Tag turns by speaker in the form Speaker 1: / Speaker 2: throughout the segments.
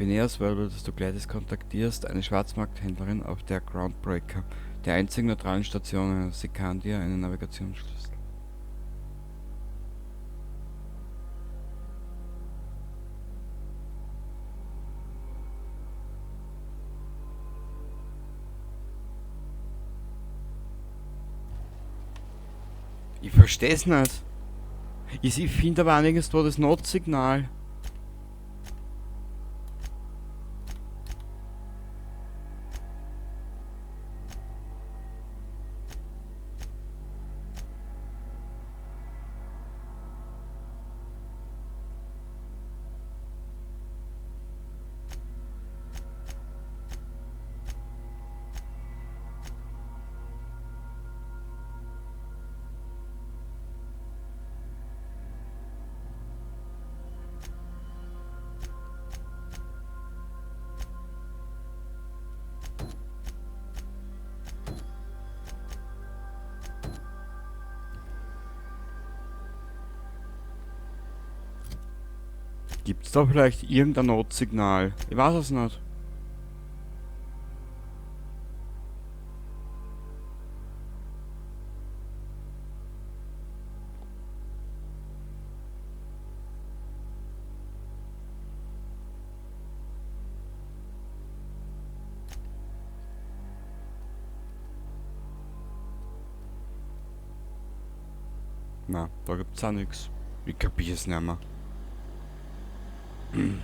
Speaker 1: Phineas Wölbel, dass du Gladys kontaktierst, eine Schwarzmarkthändlerin auf der Groundbreaker, der einzigen neutralen Station. Sie kann dir einen Navigationsschlüssel. Ich versteh's nicht. Ich finde aber nirgendwo das Notsignal. Gibt's da vielleicht irgendein Notsignal? Ich weiß es nicht. Na, da gibt's auch nichts. Ich kapier es nicht mehr. Hm.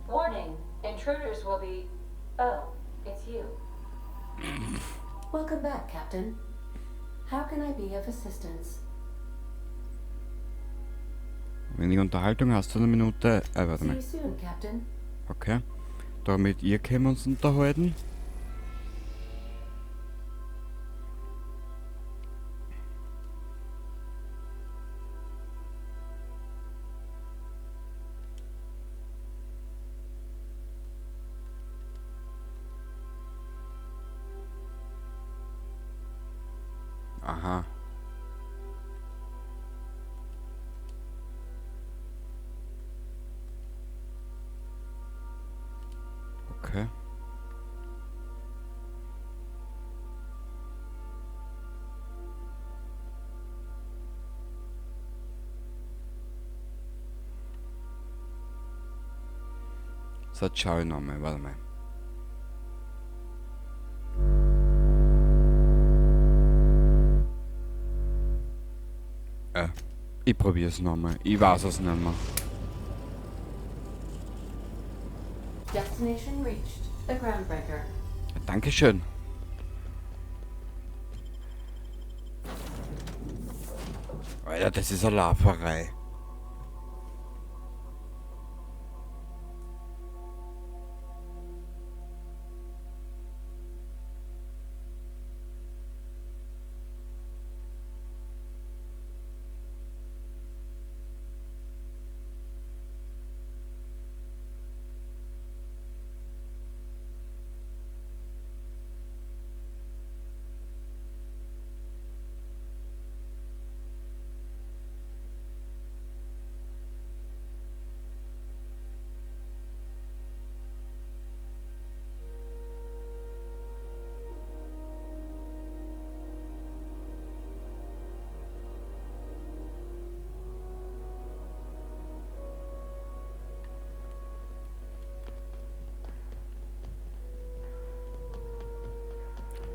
Speaker 2: Warning, intruders will be... Oh, it's you.
Speaker 3: Welcome back, Captain. How can I be of assistance?
Speaker 1: Wenig Unterhaltung, hast du eine Minute? Warte
Speaker 3: See
Speaker 1: mal.
Speaker 3: you soon, Captain.
Speaker 1: Okay. Damit ihr können wir uns unterhalten. Aha. Okay. So, jetzt schau ich nochmal, warte mal. Ich probier's nochmal. Ich weiß es nicht mehr.
Speaker 3: Destination reached. The Groundbreaker.
Speaker 1: Dankeschön. Alter, das ist eine Laferei.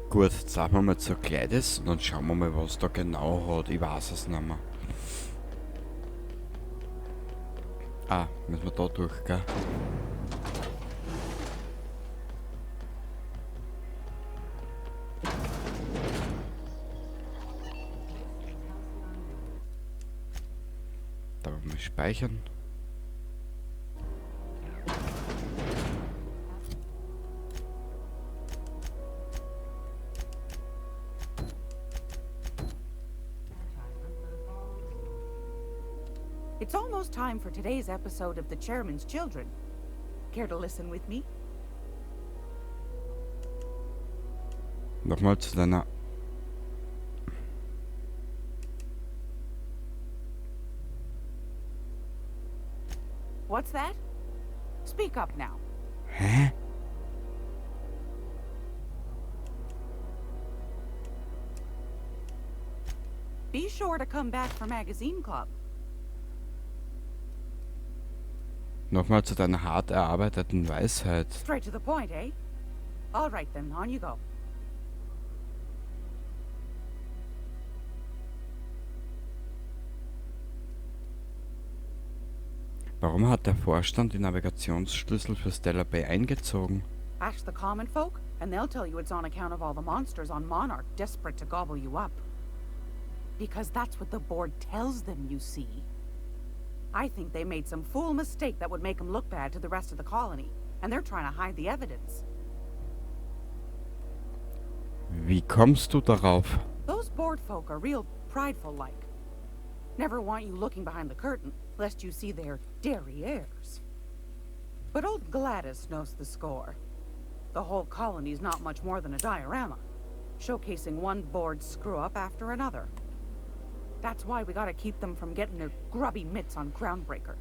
Speaker 1: Gut, jetzt sagen wir mal zur Gladys und dann schauen wir mal, was da genau hat. Ich weiß es nicht mehr. Ah, müssen wir da durch, gell? speichern.
Speaker 4: It's almost time for today's episode of The Chairman's Children. Care to listen with me?
Speaker 1: Nochmal zu deiner...
Speaker 4: What's that? Speak up now.
Speaker 1: Hä?
Speaker 4: Be sure to come back for Magazine Club.
Speaker 1: Nochmal zu deiner hart erarbeiteten Weisheit.
Speaker 4: Straight to the point, eh? All right then, on you go.
Speaker 1: Warum hat der Vorstand die Navigationsschlüssel für Stellar Bay eingezogen?
Speaker 4: Ask the common folk, and they'll tell you it's on account of all the monsters on Monarch desperate to gobble you up. Because that's what the board tells them, you see. I think they made some fool mistake that would make them look bad to the rest of the colony, and they're trying to hide the evidence.
Speaker 1: Wie kommst du darauf?
Speaker 4: Those board folk are real prideful-like. Never want you looking behind the curtain, lest you see their derrieres. But old Gladys knows the score. The whole colony's not much more than a diorama, showcasing one board screw-up after another. That's why we gotta keep them from getting their grubby mitts on Groundbreaker.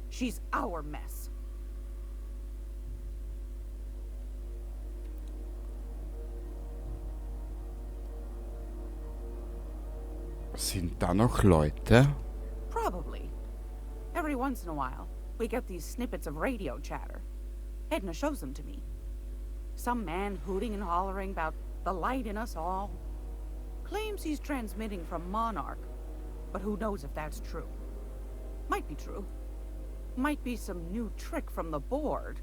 Speaker 4: She's our mess.
Speaker 1: Sind da noch Leute?
Speaker 4: Probably. Every once in a while, we get these snippets of radio chatter. Edna shows them to me. Some man hooting and hollering about the light in us all. Claims he's transmitting from Monarch, but who knows if that's true. Might be true. Might be some new trick from the board.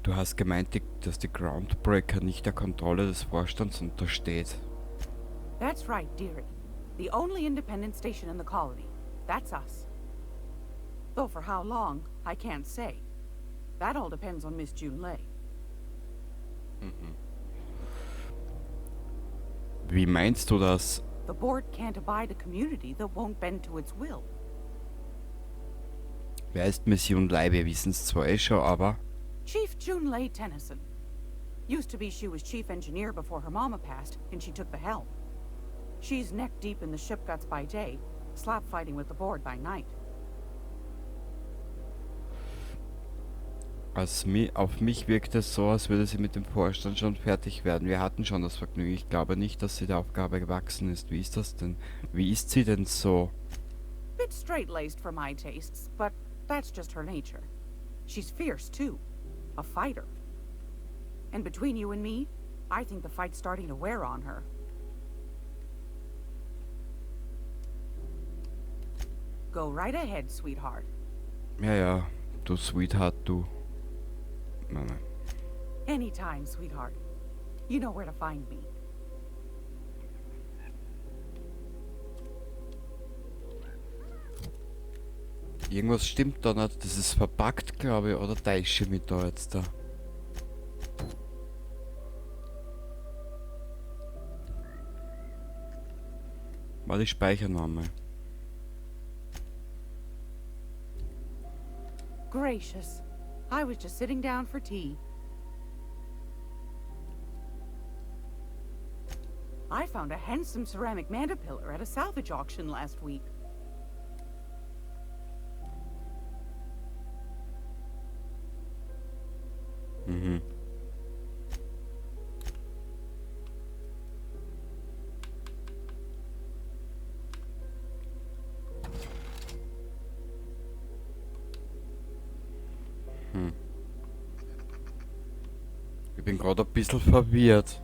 Speaker 1: Du hast gemeint, dass die Groundbreaker nicht der Kontrolle des Vorstands untersteht.
Speaker 4: That's right, dearie. The only independent station in the colony. That's us. Though for how long, I can't say. That all depends on Miss June Lay.
Speaker 1: Wie meinst du das?
Speaker 4: The board can't abide a community that won't bend to its will.
Speaker 1: Wer ist Mission Lei? Wir wissen es zwar eh schon, aber...
Speaker 4: Chief June Lay Tennyson. Used to be she was chief engineer before her mama passed, and she took the helm. She's neck deep in the ship guts by day, slap fighting with the board by night.
Speaker 1: Auf mich wirkt es so, als würde sie mit dem Vorstand schon fertig werden. Wir hatten schon das Vergnügen. Ich glaube nicht, dass sie der Aufgabe gewachsen ist. Wie ist das denn? Wie ist sie denn so?
Speaker 4: Bit straight-laced for my tastes, but that's just her nature. She's fierce, too. A fighter. And between you and me, I think the fight's starting to wear on her. Go right ahead, sweetheart.
Speaker 1: Ja, du Sweetheart, du. Nein.
Speaker 4: Anytime, sweetheart. You know where to find me.
Speaker 1: Irgendwas stimmt da nicht. Das ist verpackt, glaube ich. Oder täusche ich mich da jetzt da? Warte, ich speichere noch einmal.
Speaker 4: Gracious. I was just sitting down for tea. I found a handsome ceramic mandapillar at a salvage auction last week.
Speaker 1: Mhm. Ich bin gerade ein bisschen verwirrt.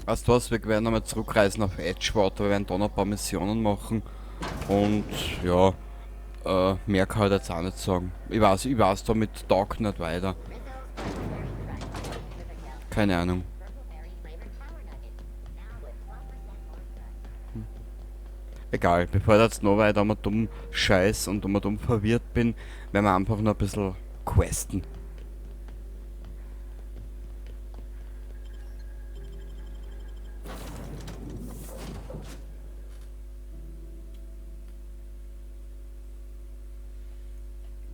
Speaker 1: Weißt du was, wir werden nochmal zurückreisen auf Edgewater, wir werden da noch ein paar Missionen machen. Und ja, mehr kann ich jetzt auch nicht sagen. Ich weiß damit Tag nicht weiter. Keine Ahnung. Egal, bevor ich jetzt noch weiter mal dumm scheiß und mal dumm verwirrt bin, werden wir einfach noch ein bisschen questen.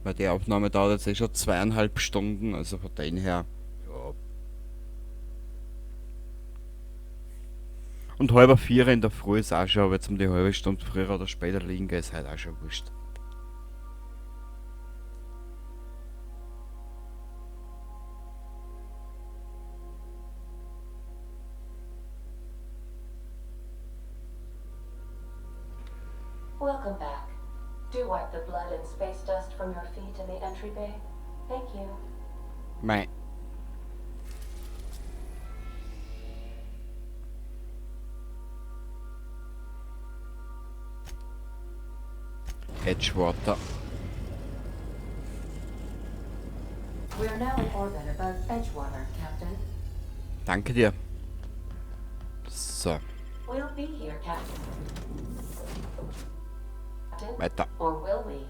Speaker 1: Weil die Aufnahme dauert jetzt eh schon 2,5 Stunden, also von dem her. Ja. Und 3:30 in der Früh ist auch schon, aber jetzt um die halbe Stunde früher oder später liegen ist halt auch schon wurscht.
Speaker 2: Welcome back. Do wipe the blood and space dust from your feet in the entry bay. Thank you.
Speaker 1: Mei. Edgewater.
Speaker 3: We are now in orbit above Edgewater, Captain.
Speaker 1: Danke dir. So,
Speaker 2: We'll be here, Captain.
Speaker 1: weiter.
Speaker 2: Or will we?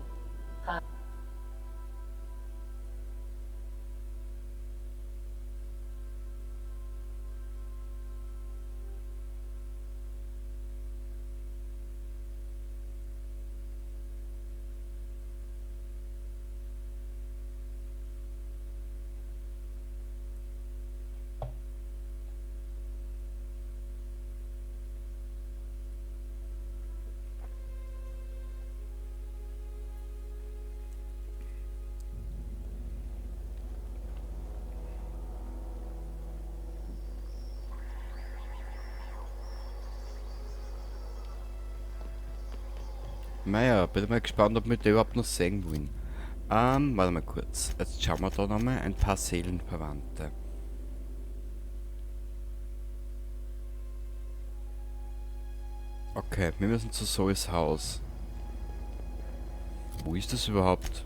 Speaker 1: Naja, bin mal gespannt, ob wir die überhaupt noch sehen wollen. Warte mal kurz. Jetzt schauen wir da nochmal. Ein paar Seelenverwandte. Okay, wir müssen zu Zoes Haus. Wo ist das überhaupt?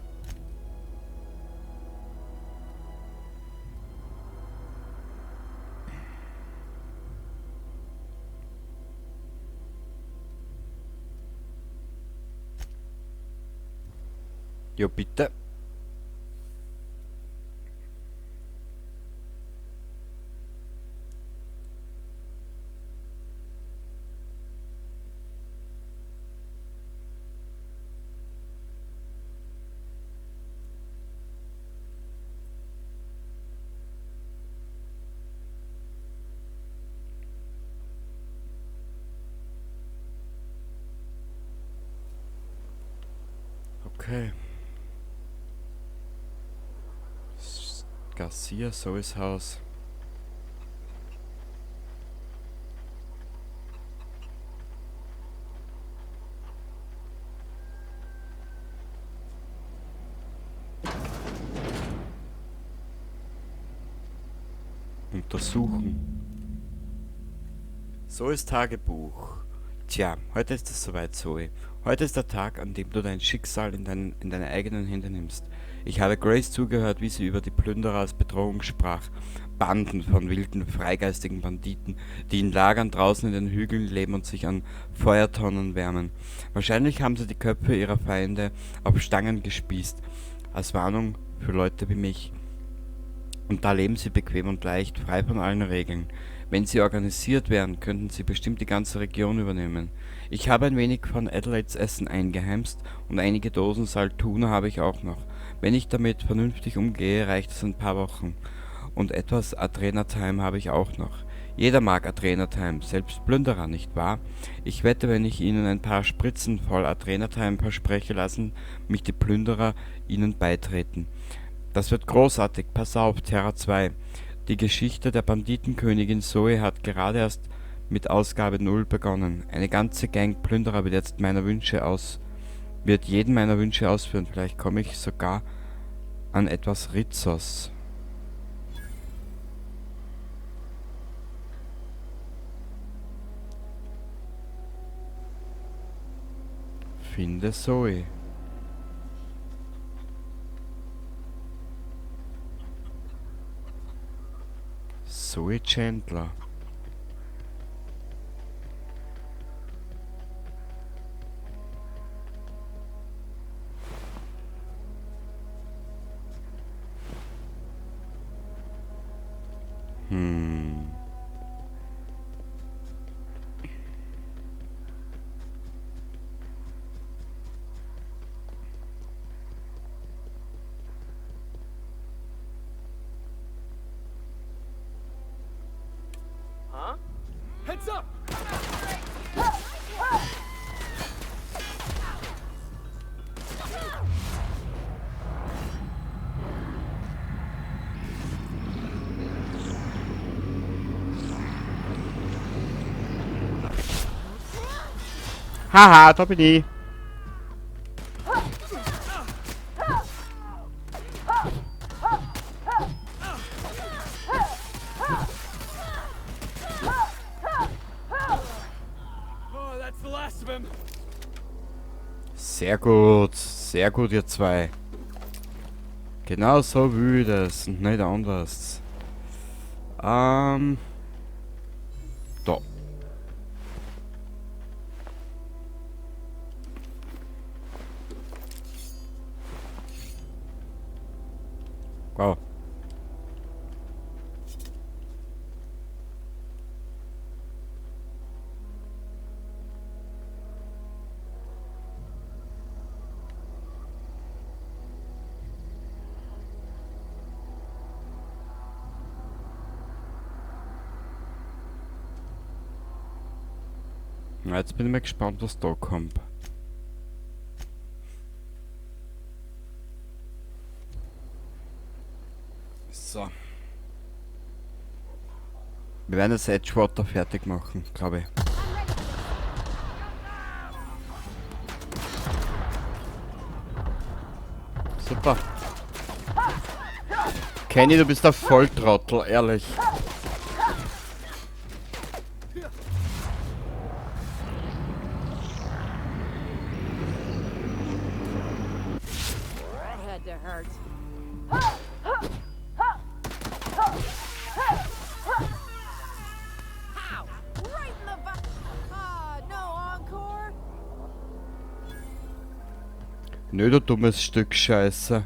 Speaker 1: Jo, bitte. Okay. Garcia, Zoes Haus. Untersuchen. Zoes Tagebuch. Tja, heute ist es soweit, Zoe. Heute ist der Tag, an dem du dein Schicksal in deine eigenen Hände nimmst. Ich habe Grace zugehört, wie sie über die Plünderer als Bedrohung sprach. Banden von wilden, freigeistigen Banditen, die in Lagern draußen in den Hügeln leben und sich an Feuertonnen wärmen. Wahrscheinlich haben sie die Köpfe ihrer Feinde auf Stangen gespießt, als Warnung für Leute wie mich. Und da leben sie bequem und leicht, frei von allen Regeln. Wenn sie organisiert wären, könnten sie bestimmt die ganze Region übernehmen. Ich habe ein wenig von Adelaides Essen eingeheimst und einige Dosen Saltuna habe ich auch noch. Wenn ich damit vernünftig umgehe, reicht es ein paar Wochen. Und etwas Adrenatime habe ich auch noch. Jeder mag Adrenatime, selbst Plünderer, nicht wahr? Ich wette, wenn ich ihnen ein paar Spritzen voll Adrenatime verspreche, lassen mich die Plünderer ihnen beitreten. Das wird großartig, pass auf, Terra 2. Die Geschichte der Banditenkönigin Zoe hat gerade erst mit Ausgabe 0 begonnen. Eine ganze Gang Plünderer wird jeden meiner Wünsche ausführen. Vielleicht komme ich sogar an etwas Rizos. Finde Zoe. Zoe Chandler.
Speaker 5: Heads up!
Speaker 1: Haha, da bin ich.
Speaker 5: Oh, that's the last of him.
Speaker 1: Sehr gut, ihr zwei. Genau so will ich das und nicht anders. Da. Wow. Na, jetzt bin ich mal gespannt, was da kommt. So. Wir werden das Edgewater fertig machen, glaube ich. Super. Kenny, du bist ein Volltrottel, ehrlich.
Speaker 3: Had to hurt. Ow! Right in the back. Ah, no encore.
Speaker 1: Nö, du dummes Stück Scheiße.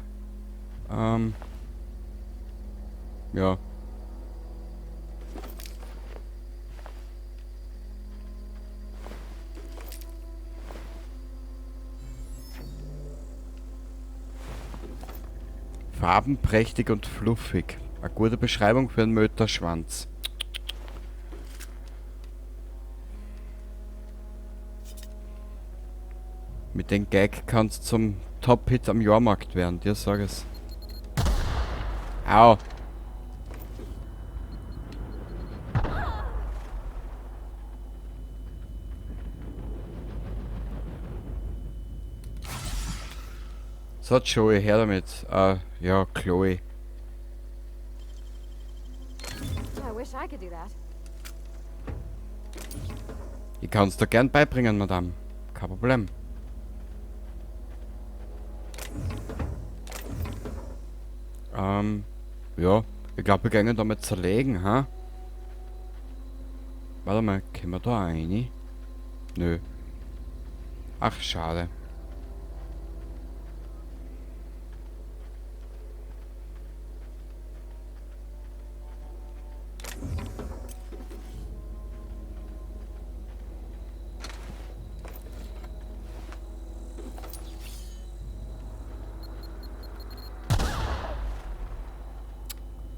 Speaker 1: Ja. Farbenprächtig und fluffig. Eine gute Beschreibung für einen Möterschwanz. Mit dem Gag kannst du zum Top-Hit am Jahrmarkt werden, dir sag es. Au. So, Joey, her damit. Ja, Chloe.
Speaker 3: I wish I could do that.
Speaker 1: Ich kann's dir gern beibringen, Madame. Kein Problem. Ja. Ich glaube, wir gehen damit zerlegen, ha? Warte mal, können wir da rein? Nö. Ach, schade.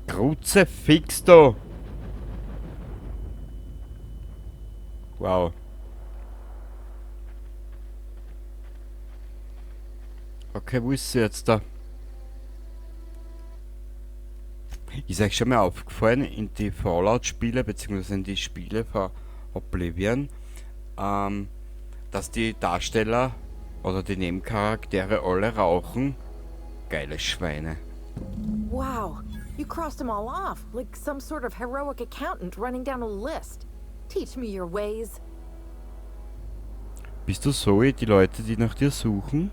Speaker 1: Kruzifix da! Wow. Okay, wo ist sie jetzt da? Ist euch schon mal aufgefallen in die Fallout-Spiele, beziehungsweise in die Spiele von Oblivion, dass die Darsteller oder die Nebencharaktere alle rauchen? Geile Schweine.
Speaker 6: Wow, you crossed them all off, like some sort of heroic accountant running down a list. Teach me your ways.
Speaker 1: Bist du Zoe, die Leute, die nach dir suchen?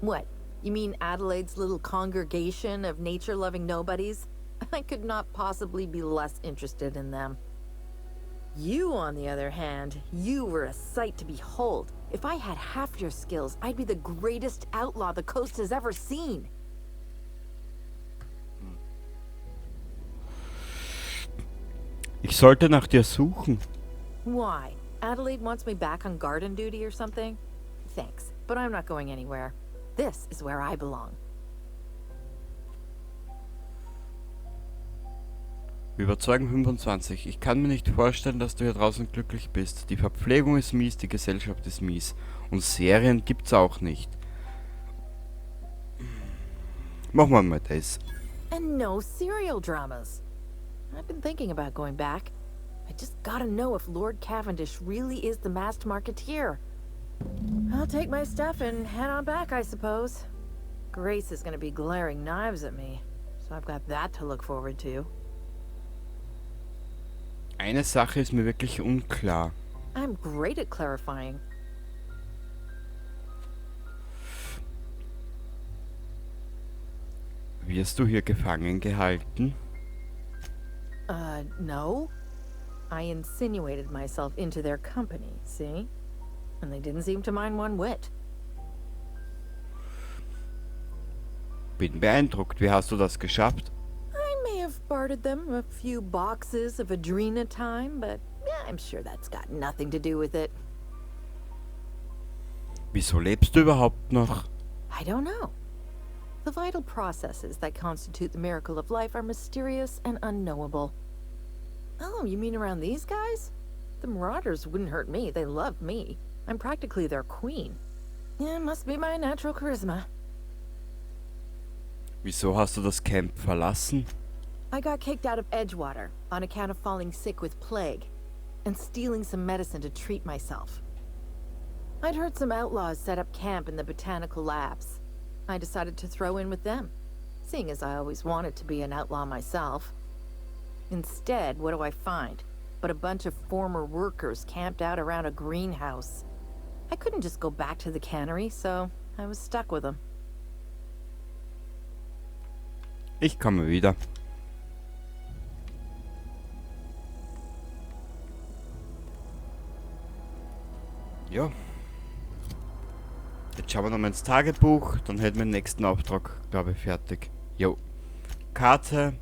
Speaker 6: What? You mean Adelaide's little congregation of nature-loving nobodies? I could not possibly be less interested in them. You, on the other hand, you were a sight to behold. If I had half your skills, I'd be the greatest outlaw the coast has ever seen.
Speaker 1: Ich sollte nach dir suchen.
Speaker 6: Why? Adelaide wants me back on garden duty or something? Thanks, but I'm not going anywhere. This is where I belong.
Speaker 1: Überzeugen 25. Ich kann mir nicht vorstellen, dass du hier draußen glücklich bist. Die Verpflegung ist mies, die Gesellschaft ist mies. Und Serien gibt's auch nicht. Machen wir mal das.
Speaker 6: And no serial dramas. I've been thinking about going back. I just gotta know if Lord Cavendish really is the masked marketeer. I'll take my stuff and head on back, I suppose. Grace is gonna be glaring knives at me, so I've got that to look forward to.
Speaker 1: Eine Sache ist mir wirklich unklar.
Speaker 6: I'm great at clarifying.
Speaker 1: Wirst du hier gefangen gehalten?
Speaker 6: No. I insinuated myself into their company, see? And they didn't seem to mind one whit.
Speaker 1: Bin beeindruckt. Wie hast du das geschafft?
Speaker 6: I may have bartered them a few boxes of Adrena time, but I'm sure that's got nothing to do with it.
Speaker 1: Wieso lebst du überhaupt noch?
Speaker 6: I don't know. The vital processes that constitute the miracle of life are mysterious and unknowable. Oh, you mean around these guys? The Marauders wouldn't hurt me. They love me. I'm practically their queen. Yeah, must be my natural charisma.
Speaker 1: Wieso hast du das Camp verlassen?
Speaker 6: I got kicked out of Edgewater on account of falling sick with plague and stealing some medicine to treat myself. I'd heard some outlaws set up camp in the botanical labs. I decided to throw in with them, seeing as I always wanted to be an outlaw myself. Instead, what do I find? But a bunch of former workers camped out around a greenhouse. I couldn't just go back to the cannery, so I was stuck with them.
Speaker 1: Ich komme wieder. Ja. Jetzt schauen wir nochmal ins Tagebuch, dann hätten wir den nächsten Auftrag, glaube ich, fertig. Jo. Karte.